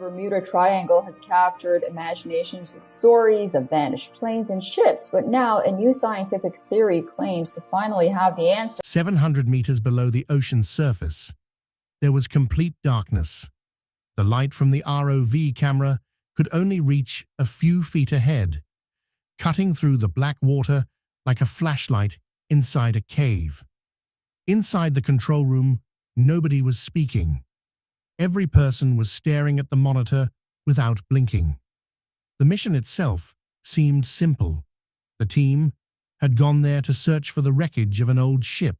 Bermuda Triangle has captured imaginations with stories of vanished planes and ships, but now a new scientific theory claims to finally have the answer. 700 meters below the ocean's surface, there was complete darkness. The light from the ROV camera could only reach a few feet ahead, cutting through the black water like a flashlight inside a cave. Inside the control room, nobody was speaking. Every person was staring at the monitor without blinking. The mission itself seemed simple. The team had gone there to search for the wreckage of an old ship,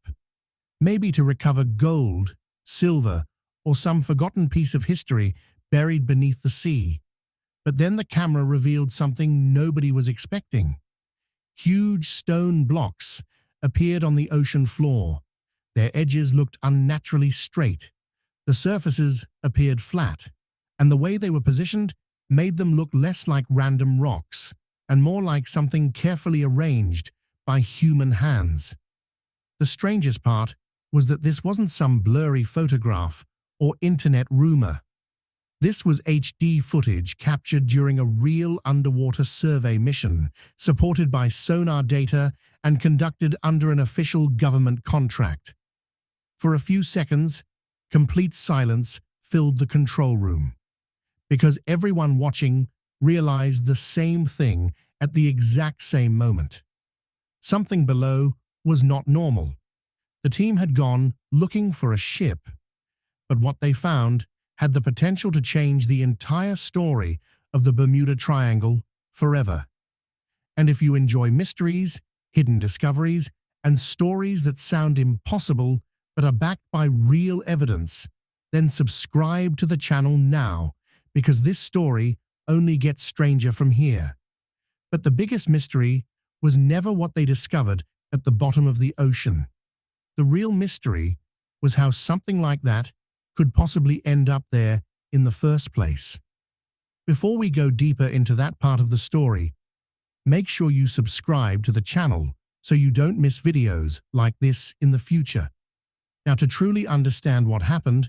maybe to recover gold, silver, or some forgotten piece of history buried beneath the sea. But then the camera revealed something nobody was expecting. Huge stone blocks appeared on the ocean floor. Their edges looked unnaturally straight. The surfaces appeared flat, and the way they were positioned made them look less like random rocks and more like something carefully arranged by human hands. The strangest part was that this wasn't some blurry photograph or internet rumor. This was HD footage captured during a real underwater survey mission, supported by sonar data and conducted under an official government contract. For a few seconds, complete silence filled the control room, because everyone watching realized the same thing at the exact same moment. Something below was not normal. The team had gone looking for a ship, but what they found had the potential to change the entire story of the Bermuda Triangle forever. And if you enjoy mysteries, hidden discoveries, and stories that sound impossible but are backed by real evidence, then subscribe to the channel now, because this story only gets stranger from here. But the biggest mystery was never what they discovered at the bottom of the ocean. The real mystery was how something like that could possibly end up there in the first place. Before we go deeper into that part of the story, make sure you subscribe to the channel so you don't miss videos like this in the future. Now, to truly understand what happened,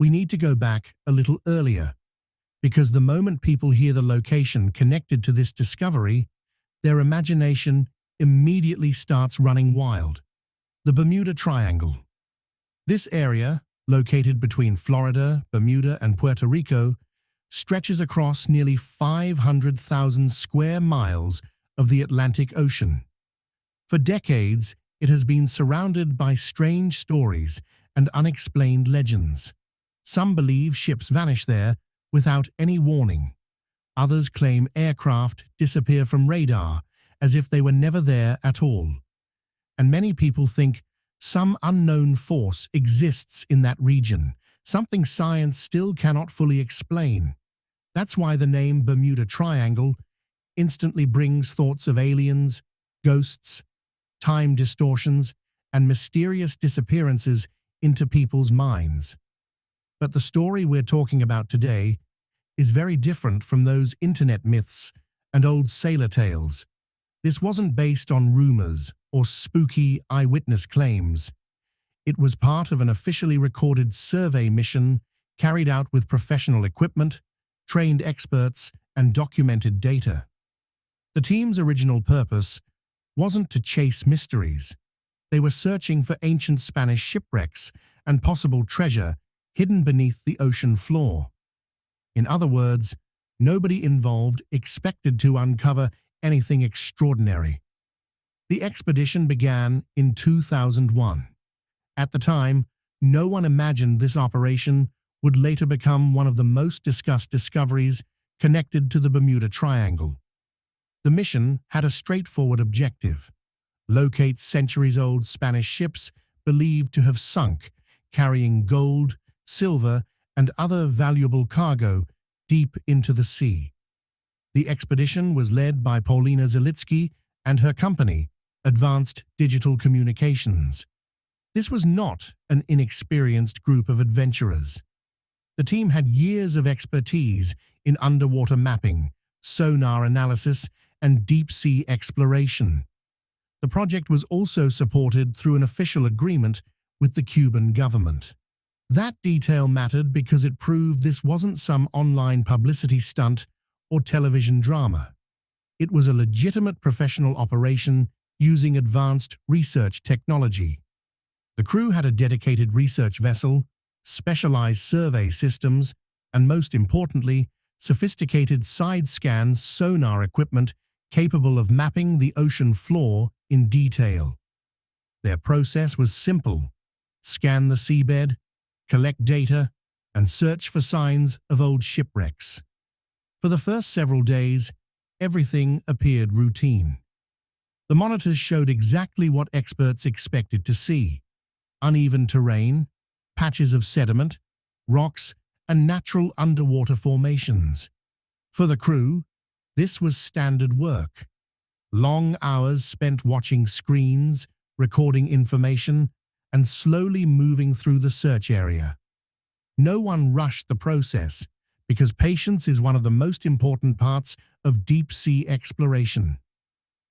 we need to go back a little earlier, because the moment people hear the location connected to this discovery, their imagination immediately starts running wild. The Bermuda Triangle. This area, located between Florida, Bermuda, and Puerto Rico, stretches across nearly 500,000 square miles of the Atlantic Ocean. For decades, it has been surrounded by strange stories and unexplained legends. Some believe ships vanish there without any warning. Others claim aircraft disappear from radar as if they were never there at all. And many people think some unknown force exists in that region, something science still cannot fully explain. That's why the name Bermuda Triangle instantly brings thoughts of aliens, ghosts, time distortions, and mysterious disappearances into people's minds. But the story we're talking about today is very different from those internet myths and old sailor tales. This wasn't based on rumors or spooky eyewitness claims. It was part of an officially recorded survey mission carried out with professional equipment, trained experts, and documented data. The team's original purpose wasn't to chase mysteries. They were searching for ancient Spanish shipwrecks and possible treasure hidden beneath the ocean floor. In other words, nobody involved expected to uncover anything extraordinary. The expedition began in 2001. At the time, no one imagined this operation would later become one of the most discussed discoveries connected to the Bermuda Triangle. The mission had a straightforward objective: locate centuries-old Spanish ships believed to have sunk, carrying gold, silver, and other valuable cargo deep into the sea. The expedition was led by Paulina Zalitsky and her company, Advanced Digital Communications. This was not an inexperienced group of adventurers. The team had years of expertise in underwater mapping, sonar analysis, and deep-sea exploration. The project was also supported through an official agreement with the Cuban government. That detail mattered because it proved this wasn't some online publicity stunt or television drama. It was a legitimate professional operation using advanced research technology. The crew had a dedicated research vessel, specialized survey systems, and most importantly, sophisticated side-scan sonar equipment capable of mapping the ocean floor in detail. Their process was simple: scan the seabed, collect data, and search for signs of old shipwrecks. For the first several days, everything appeared routine. The monitors showed exactly what experts expected to see: uneven terrain, patches of sediment, rocks, and natural underwater formations. For the crew, this was standard work. Long hours spent watching screens, recording information, and slowly moving through the search area. No one rushed the process because patience is one of the most important parts of deep-sea exploration.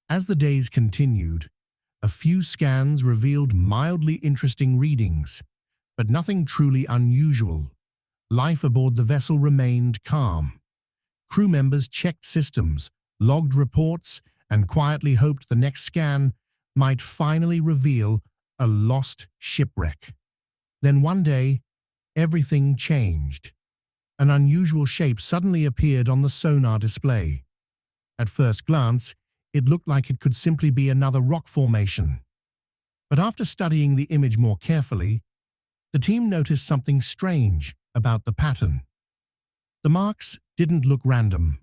As the days continued, a few scans revealed mildly interesting readings, but nothing truly unusual. Life aboard the vessel remained calm. Crew members checked systems, logged reports, and quietly hoped the next scan might finally reveal a lost shipwreck. Then one day, everything changed. An unusual shape suddenly appeared on the sonar display. At first glance, it looked like it could simply be another rock formation. But after studying the image more carefully, the team noticed something strange about the pattern. The marks didn't look random.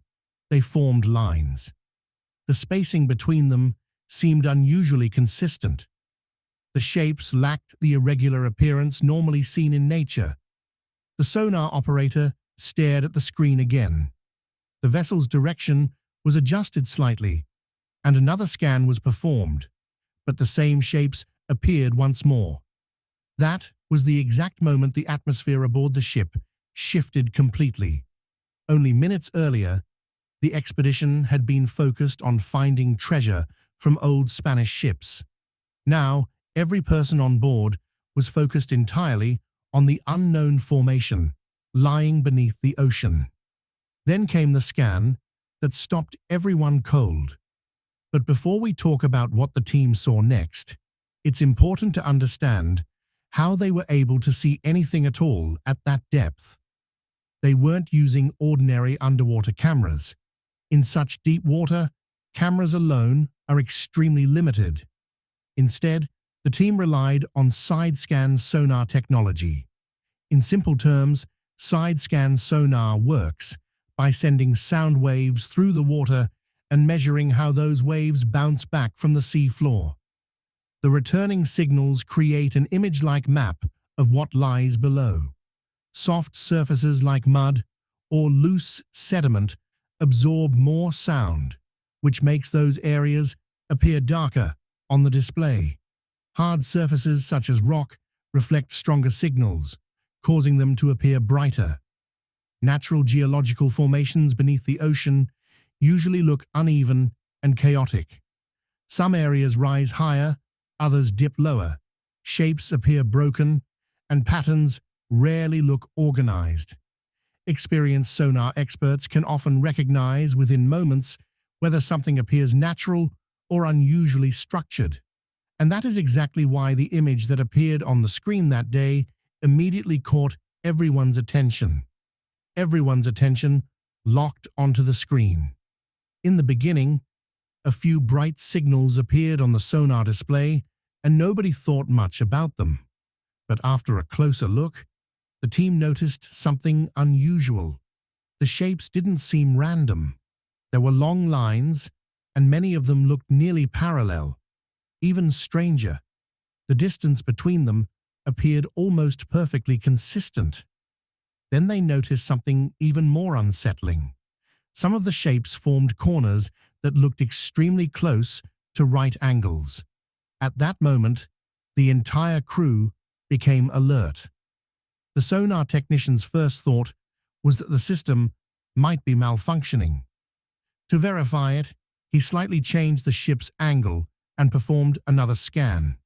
They formed lines. The spacing between them seemed unusually consistent. The shapes lacked the irregular appearance normally seen in nature. The sonar operator stared at the screen again. The vessel's direction was adjusted slightly, and another scan was performed, but the same shapes appeared once more. That was the exact moment the atmosphere aboard the ship shifted completely. Only minutes earlier, the expedition had been focused on finding treasure from old Spanish ships. Now, every person on board was focused entirely on the unknown formation lying beneath the ocean. Then came the scan that stopped everyone cold. But before we talk about what the team saw next, it's important to understand how they were able to see anything at all at that depth. They weren't using ordinary underwater cameras. In such deep water, cameras alone are extremely limited. Instead, the team relied on side-scan sonar technology. In simple terms, side-scan sonar works by sending sound waves through the water and measuring how those waves bounce back from the sea floor. The returning signals create an image-like map of what lies below. Soft surfaces like mud or loose sediment absorb more sound, which makes those areas appear darker on the display. Hard surfaces such as rock reflect stronger signals, causing them to appear brighter. Natural geological formations beneath the ocean usually look uneven and chaotic. Some areas rise higher, others dip lower. Shapes appear broken, and patterns rarely look organized. Experienced sonar experts can often recognize within moments whether something appears natural or unusually structured. And that is exactly why the image that appeared on the screen that day immediately caught everyone's attention. Everyone's attention locked onto the screen. In the beginning, a few bright signals appeared on the sonar display, and nobody thought much about them. But after a closer look, the team noticed something unusual. The shapes didn't seem random. There were long lines, and many of them looked nearly parallel. Even stranger, the distance between them appeared almost perfectly consistent. Then they noticed something even more unsettling. Some of the shapes formed corners that looked extremely close to right angles. At that moment, the entire crew became alert. The sonar technician's first thought was that the system might be malfunctioning. To verify it, he slightly changed the ship's angle and performed another scan.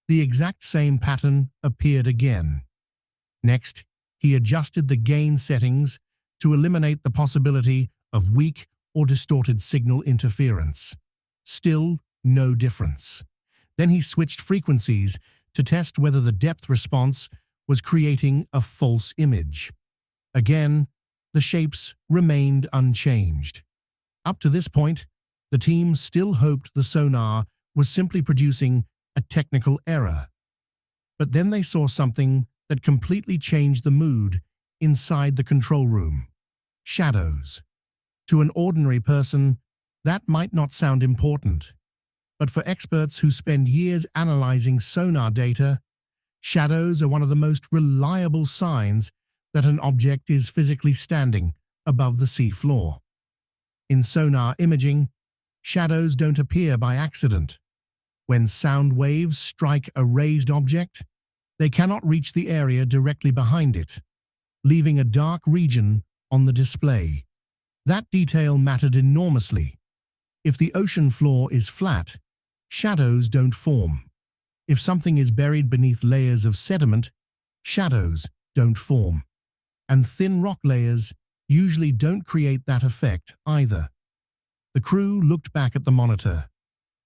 The exact same pattern appeared again. Next, he adjusted the gain settings to eliminate the possibility of weak or distorted signal interference. Still, no difference. Then he switched frequencies to test whether the depth response was creating a false image. Again, the shapes remained unchanged. Up to this point, the team still hoped the sonar was simply producing a technical error. But then they saw something that completely changed the mood inside the control room. Shadows. To an ordinary person, that might not sound important. But for experts who spend years analyzing sonar data, shadows are one of the most reliable signs that an object is physically standing above the sea floor. In sonar imaging, shadows don't appear by accident. When sound waves strike a raised object, they cannot reach the area directly behind it, leaving a dark region on the display. That detail mattered enormously. If the ocean floor is flat, shadows don't form. If something is buried beneath layers of sediment, shadows don't form. And thin rock layers usually don't create that effect either. The crew looked back at the monitor.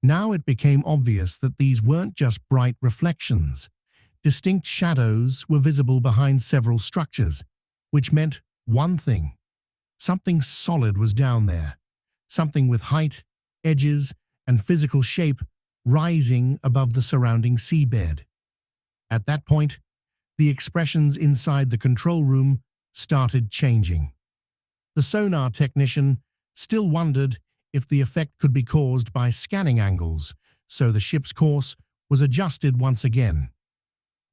Now it became obvious that these weren't just bright reflections. Distinct shadows were visible behind several structures, which meant one thing. Something solid was down there. Something with height, edges, and physical shape rising above the surrounding seabed. At that point, the expressions inside the control room started changing. The sonar technician still wondered if the effect could be caused by scanning angles, so the ship's course was adjusted once again.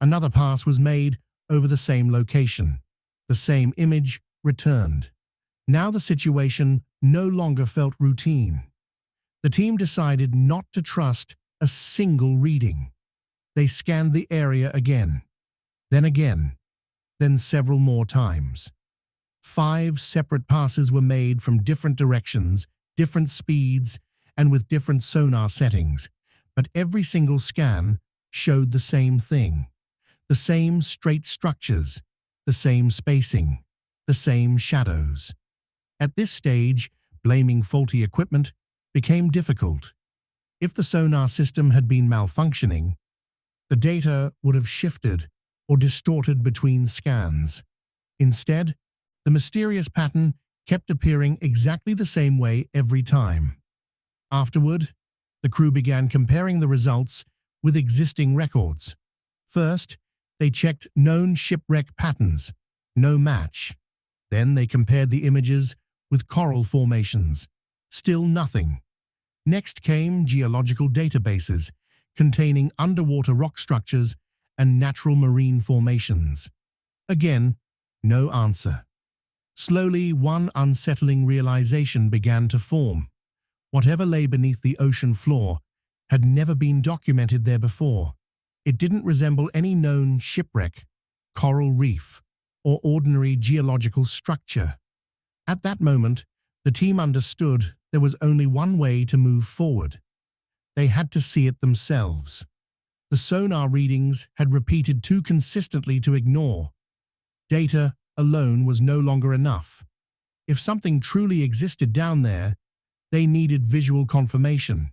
Another pass was made over the same location. The same image returned. Now the situation no longer felt routine. The team decided not to trust a single reading. They scanned the area again, then several more times. 5 separate passes were made from different directions, different speeds, and with different sonar settings, but every single scan showed the same thing. The same straight structures, the same spacing, the same shadows. At this stage, blaming faulty equipment became difficult. If the sonar system had been malfunctioning, the data would have shifted or distorted between scans. Instead, the mysterious pattern kept appearing exactly the same way every time. Afterward, the crew began comparing the results with existing records. First, they checked known shipwreck patterns. No match. Then they compared the images with coral formations. Still nothing. Next came geological databases containing underwater rock structures and natural marine formations. Again, no answer. Slowly, one unsettling realization began to form. Whatever lay beneath the ocean floor had never been documented there before. It didn't resemble any known shipwreck, coral reef, or ordinary geological structure. At that moment, the team understood there was only one way to move forward. They had to see it themselves. The sonar readings had repeated too consistently to ignore. Data alone was no longer enough. If something truly existed down there, they needed visual confirmation.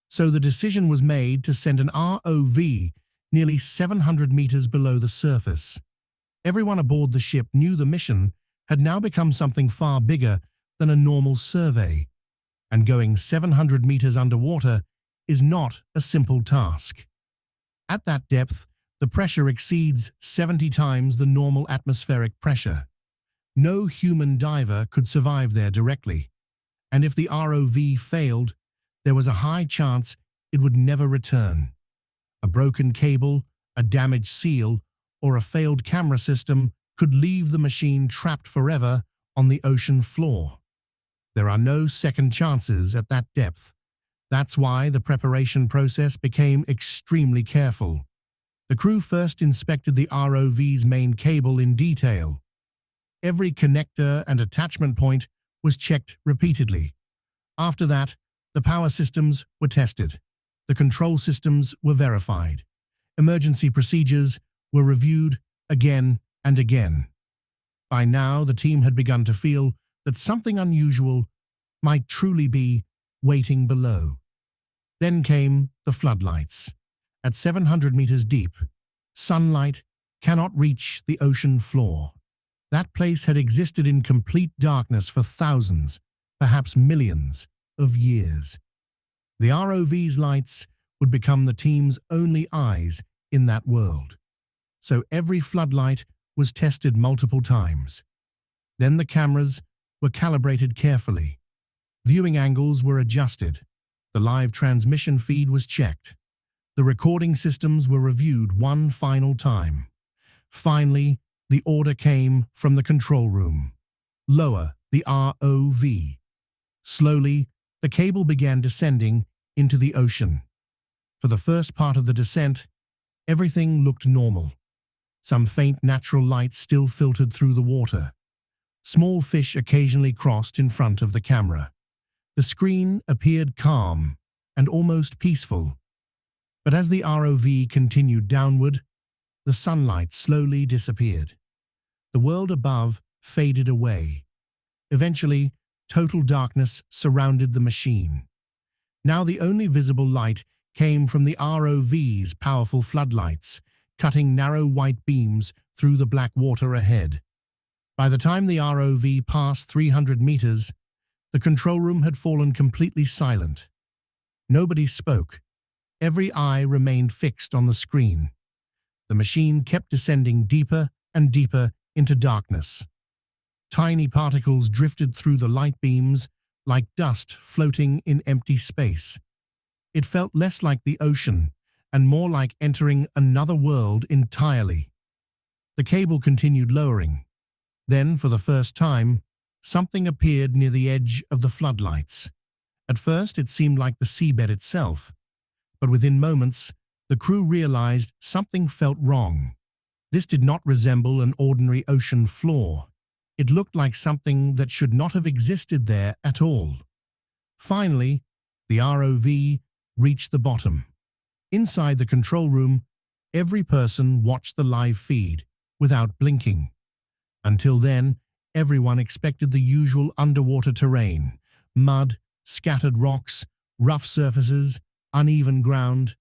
So the decision was made to send an ROV nearly 700 meters below the surface. Everyone aboard the ship knew the mission had now become something far bigger than a normal survey, and going 700 meters underwater is not a simple task. At that depth, the pressure exceeds 70 times the normal atmospheric pressure. No human diver could survive there directly, and if the ROV failed, there was a high chance it would never return. A broken cable, a damaged seal, or a failed camera system could leave the machine trapped forever on the ocean floor. There are no second chances at that depth. That's why the preparation process became extremely careful. The crew first inspected the ROV's main cable in detail. Every connector and attachment point was checked repeatedly. After that, the power systems were tested. The control systems were verified. Emergency procedures were reviewed again and again. By now, the team had begun to feel that something unusual might truly be waiting below. Then came the floodlights. At 700 meters deep, sunlight cannot reach the ocean floor. That place had existed in complete darkness for thousands, perhaps millions, of years. The ROV's lights would become the team's only eyes in that world. So every floodlight was tested multiple times. Then the cameras were calibrated carefully. Viewing angles were adjusted. The live transmission feed was checked. The recording systems were reviewed one final time. Finally, the order came from the control room. Lower the ROV. Slowly, the cable began descending into the ocean. For the first part of the descent, everything looked normal. Some faint natural light still filtered through the water. Small fish occasionally crossed in front of the camera. The screen appeared calm and almost peaceful. But as the ROV continued downward, the sunlight slowly disappeared. The world above faded away. Eventually, total darkness surrounded the machine. Now the only visible light came from the ROV's powerful floodlights, cutting narrow white beams through the black water ahead. By the time the ROV passed 300 meters, the control room had fallen completely silent. Nobody spoke. Every eye remained fixed on the screen. The machine kept descending deeper and deeper into darkness. Tiny particles drifted through the light beams like dust floating in empty space. It felt less like the ocean and more like entering another world entirely. The cable continued lowering. Then, for the first time, something appeared near the edge of the floodlights. At first, it seemed like the seabed itself, but within moments, the crew realized something felt wrong. This did not resemble an ordinary ocean floor. It looked like something that should not have existed there at all. Finally, the ROV reached the bottom. Inside the control room, every person watched the live feed without blinking. Until then, everyone expected the usual underwater terrain: mud, scattered rocks, rough surfaces, uneven ground.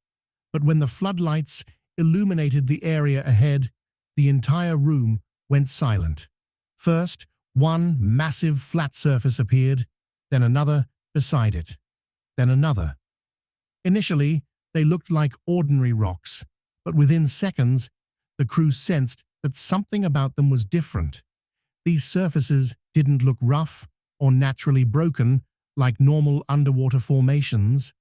But when the floodlights illuminated the area ahead, the entire room went silent. First, one massive flat surface appeared, then another beside it, then another. Initially, they looked like ordinary rocks, but within seconds, the crew sensed that something about them was different. These surfaces didn't look rough or naturally broken like normal underwater formations.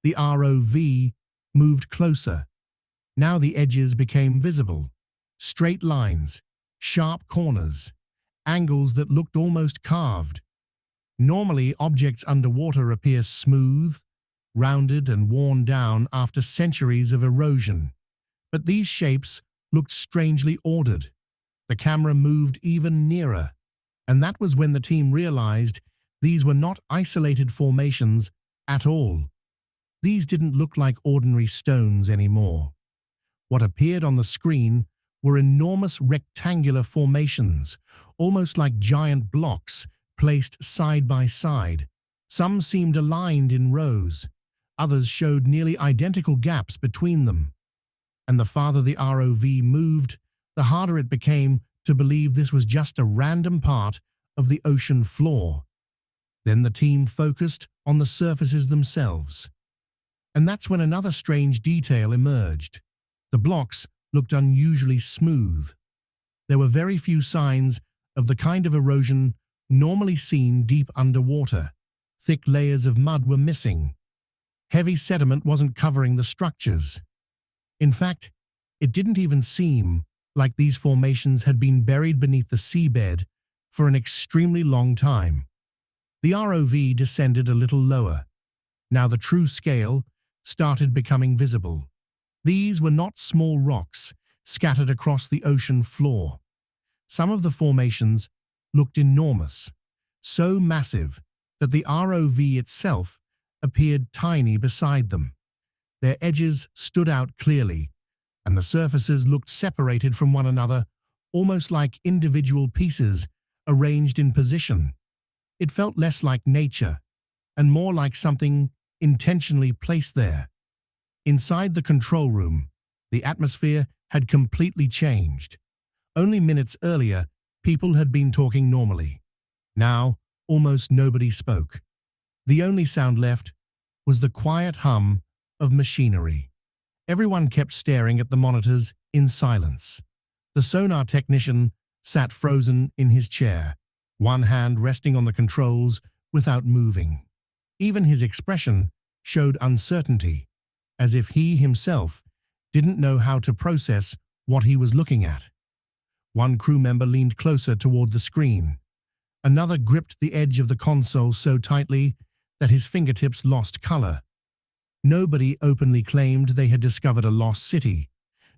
The ROV moved closer. Now the edges became visible. Straight lines, sharp corners, angles that looked almost carved. Normally, objects underwater appear smooth, rounded and worn down after centuries of erosion. But these shapes looked strangely ordered. The camera moved even nearer, and that was when the team realized these were not isolated formations at all. These didn't look like ordinary stones anymore. What appeared on the screen were enormous rectangular formations, almost like giant blocks placed side by side. Some seemed aligned in rows. Others showed nearly identical gaps between them. And the farther the ROV moved, the harder it became to believe this was just a random part of the ocean floor. Then the team focused on the surfaces themselves. And that's when another strange detail emerged. The blocks looked unusually smooth. There were very few signs of the kind of erosion normally seen deep underwater. Thick layers of mud were missing. Heavy sediment wasn't covering the structures. In fact, it didn't even seem like these formations had been buried beneath the seabed for an extremely long time. The ROV descended a little lower. Now the true scale started becoming visible. These were not small rocks scattered across the ocean floor. Some of the formations looked enormous, so massive that the ROV itself appeared tiny beside them. Their edges stood out clearly, and the surfaces looked separated from one another almost like individual pieces arranged in position. It felt less like nature and more like something intentionally placed there. Inside the control room, the atmosphere had completely changed. Only minutes earlier, people had been talking normally. Now, almost nobody spoke. The only sound left was the quiet hum of machinery. Everyone kept staring at the monitors in silence. The sonar technician sat frozen in his chair, one hand resting on the controls without moving. Even his expression showed uncertainty, as if he himself didn't know how to process what he was looking at. One crew member leaned closer toward the screen. Another gripped the edge of the console so tightly that his fingertips lost color. Nobody openly claimed they had discovered a lost city.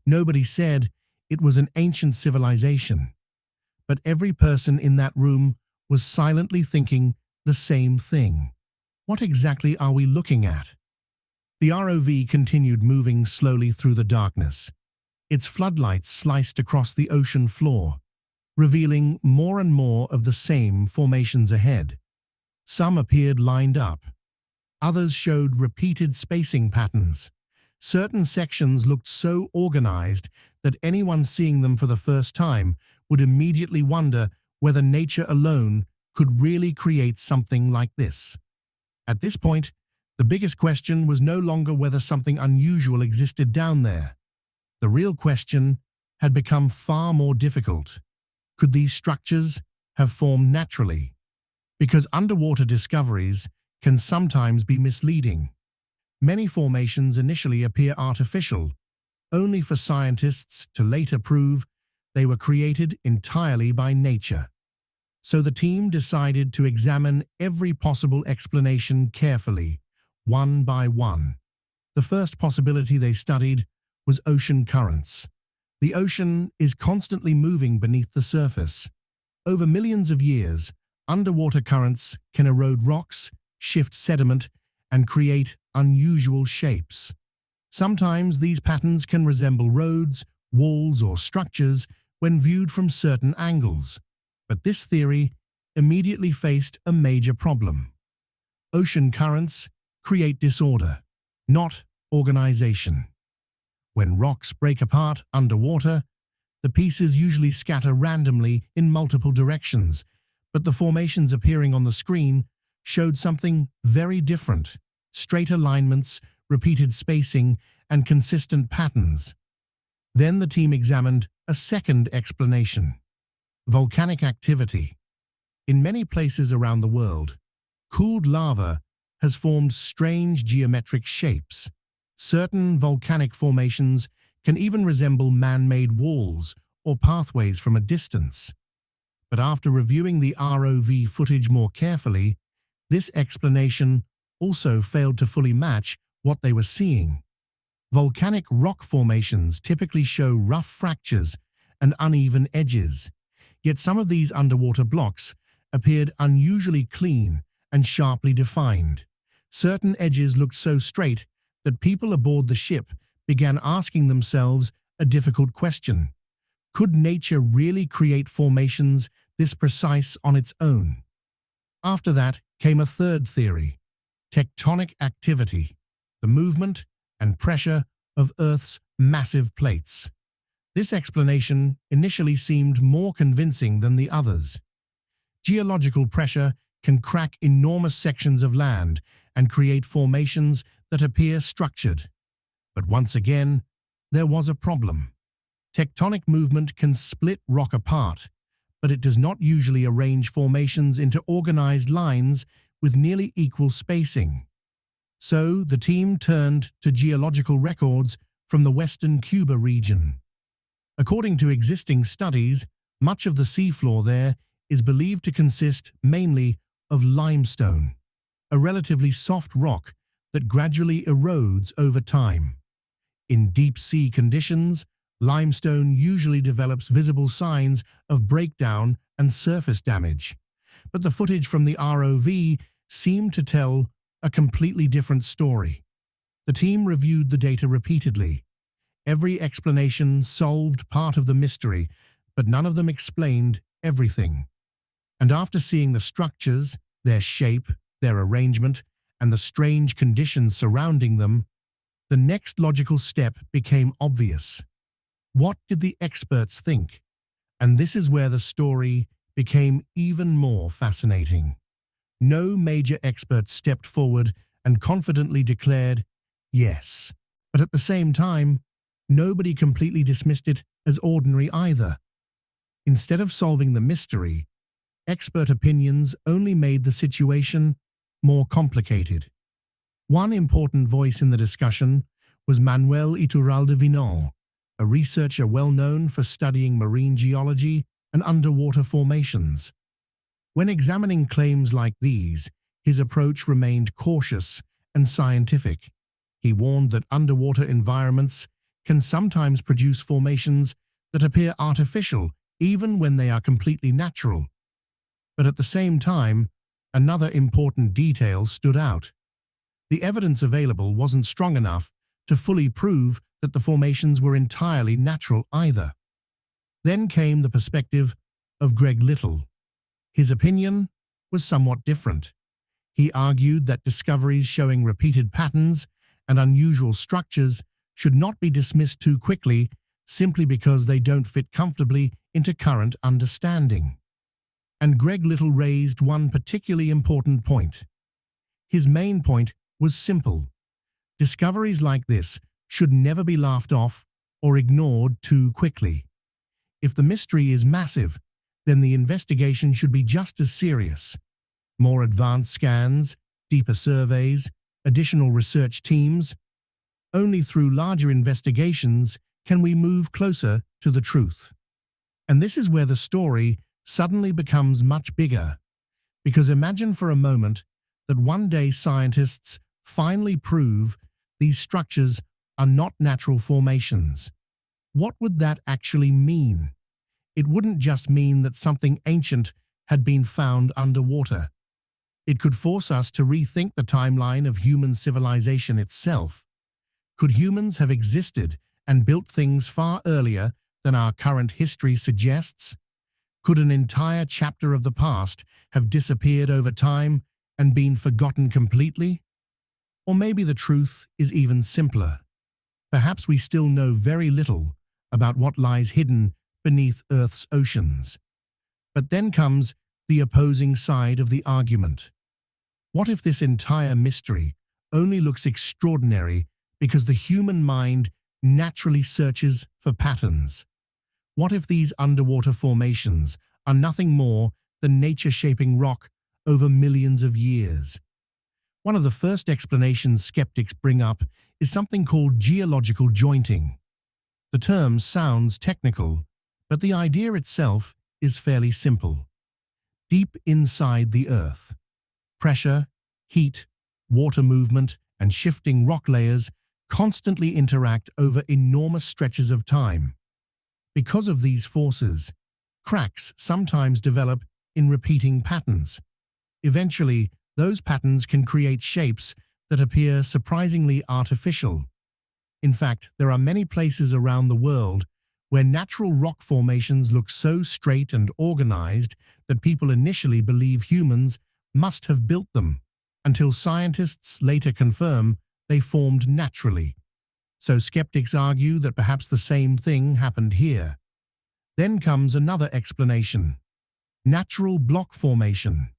Nobody said it was an ancient civilization. But every person in that room was silently thinking the same thing. What exactly are we looking at? The ROV continued moving slowly through the darkness. Its floodlights sliced across the ocean floor, revealing more and more of the same formations ahead. Some appeared lined up. Others showed repeated spacing patterns. Certain sections looked so organized that anyone seeing them for the first time would immediately wonder whether nature alone could really create something like this. At this point, the biggest question was no longer whether something unusual existed down there. The real question had become far more difficult. Could these structures have formed naturally? Because underwater discoveries can sometimes be misleading. Many formations initially appear artificial, only for scientists to later prove they were created entirely by nature. So the team decided to examine every possible explanation carefully, one by one. The first possibility they studied was ocean currents. The ocean is constantly moving beneath the surface. Over millions of years, underwater currents can erode rocks, shift sediment, and create unusual shapes. Sometimes these patterns can resemble roads, walls, or structures when viewed from certain angles. But this theory immediately faced a major problem. Ocean currents create disorder, not organization. When rocks break apart underwater, the pieces usually scatter randomly in multiple directions, but the formations appearing on the screen showed something very different: straight alignments, repeated spacing, and consistent patterns. Then the team examined a second explanation: volcanic activity. In many places around the world, cooled lava has formed strange geometric shapes. Certain volcanic formations can even resemble man-made walls or pathways from a distance. But after reviewing the ROV footage more carefully, this explanation also failed to fully match what they were seeing. Volcanic rock formations typically show rough fractures and uneven edges, yet some of these underwater blocks appeared unusually clean and sharply defined. Certain edges looked so straight that people aboard the ship began asking themselves a difficult question: could nature really create formations this precise on its own? After that came a third theory: tectonic activity, the movement and pressure of Earth's massive plates. This explanation initially seemed more convincing than the others. Geological pressure can crack enormous sections of land and create formations that appear structured. But once again, there was a problem. Tectonic movement can split rock apart, but it does not usually arrange formations into organized lines with nearly equal spacing. So the team turned to geological records from the western Cuba region. According to existing studies, much of the seafloor there is believed to consist mainly of limestone, a relatively soft rock that gradually erodes over time. In deep-sea conditions, limestone usually develops visible signs of breakdown and surface damage. But the footage from the ROV seemed to tell a completely different story. The team reviewed the data repeatedly. Every explanation solved part of the mystery, but none of them explained everything. And after seeing the structures, their shape, their arrangement, and the strange conditions surrounding them, the next logical step became obvious. What did the experts think? And this is where the story became even more fascinating. No major expert stepped forward and confidently declared, yes. But at the same time, nobody completely dismissed it as ordinary either. Instead of solving the mystery, expert opinions only made the situation more complicated. One important voice in the discussion was Manuel Iturralde Vinon, a researcher well known for studying marine geology and underwater formations. When examining claims like these, his approach remained cautious and scientific. He warned that underwater environments can sometimes produce formations that appear artificial even when they are completely natural. But at the same time, another important detail stood out. The evidence available wasn't strong enough to fully prove that the formations were entirely natural either. Then came the perspective of Greg Little. His opinion was somewhat different. He argued that discoveries showing repeated patterns and unusual structures should not be dismissed too quickly simply because they don't fit comfortably into current understanding. And Greg Little raised one particularly important point. His main point was simple. Discoveries like this should never be laughed off or ignored too quickly. If the mystery is massive, then the investigation should be just as serious. More advanced scans, deeper surveys, additional research teams. Only through larger investigations can we move closer to the truth. And this is where the story suddenly becomes much bigger. Because imagine for a moment that one day scientists finally prove these structures are not natural formations. What would that actually mean? It wouldn't just mean that something ancient had been found underwater. It could force us to rethink the timeline of human civilization itself. Could humans have existed and built things far earlier than our current history suggests? Could an entire chapter of the past have disappeared over time and been forgotten completely? Or maybe the truth is even simpler. Perhaps we still know very little about what lies hidden beneath Earth's oceans. But then comes the opposing side of the argument. What if this entire mystery only looks extraordinary because the human mind naturally searches for patterns? What if these underwater formations are nothing more than nature shaping rock over millions of years? One of the first explanations skeptics bring up is something called geological jointing. The term sounds technical, but the idea itself is fairly simple. Deep inside the Earth, pressure, heat, water movement, and shifting rock layers constantly interact over enormous stretches of time. Because of these forces, cracks sometimes develop in repeating patterns. Eventually, those patterns can create shapes that appear surprisingly artificial. In fact, there are many places around the world where natural rock formations look so straight and organized that people initially believe humans must have built them, until scientists later confirm they formed naturally. So skeptics argue that perhaps the same thing happened here. Then comes another explanation: natural block formation.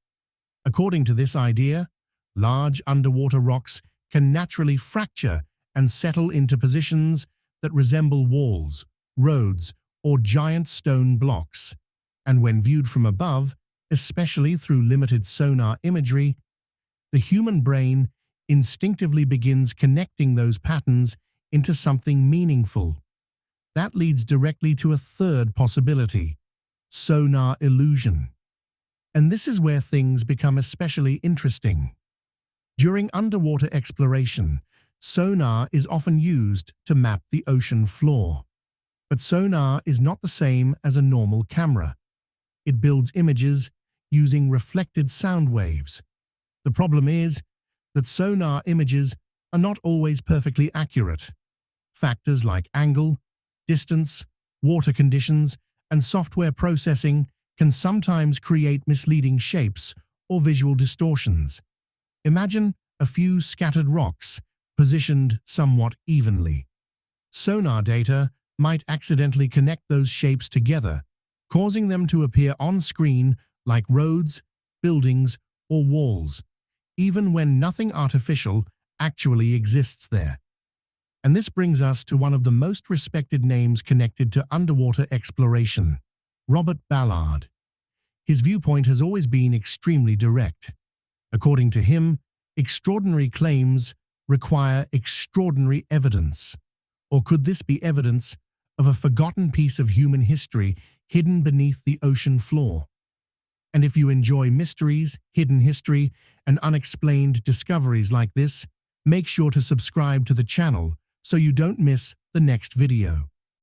According to this idea, large underwater rocks can naturally fracture and settle into positions that resemble walls, roads, or giant stone blocks. And when viewed from above, especially through limited sonar imagery, the human brain instinctively begins connecting those patterns into something meaningful. That leads directly to a third possibility: sonar illusion. And this is where things become especially interesting. During underwater exploration, sonar is often used to map the ocean floor. But sonar is not the same as a normal camera. It builds images using reflected sound waves. The problem is that sonar images are not always perfectly accurate. Factors like angle, distance, water conditions, and software processing can sometimes create misleading shapes or visual distortions. Imagine a few scattered rocks positioned somewhat evenly. Sonar data might accidentally connect those shapes together, causing them to appear on screen like roads, buildings, or walls, even when nothing artificial actually exists there. And this brings us to one of the most respected names connected to underwater exploration, Robert Ballard. His viewpoint has always been extremely direct. According to him, extraordinary claims require extraordinary evidence. Or could this be evidence of a forgotten piece of human history hidden beneath the ocean floor? And if you enjoy mysteries, hidden history, and unexplained discoveries like this, make sure to subscribe to the channel so you don't miss the next video.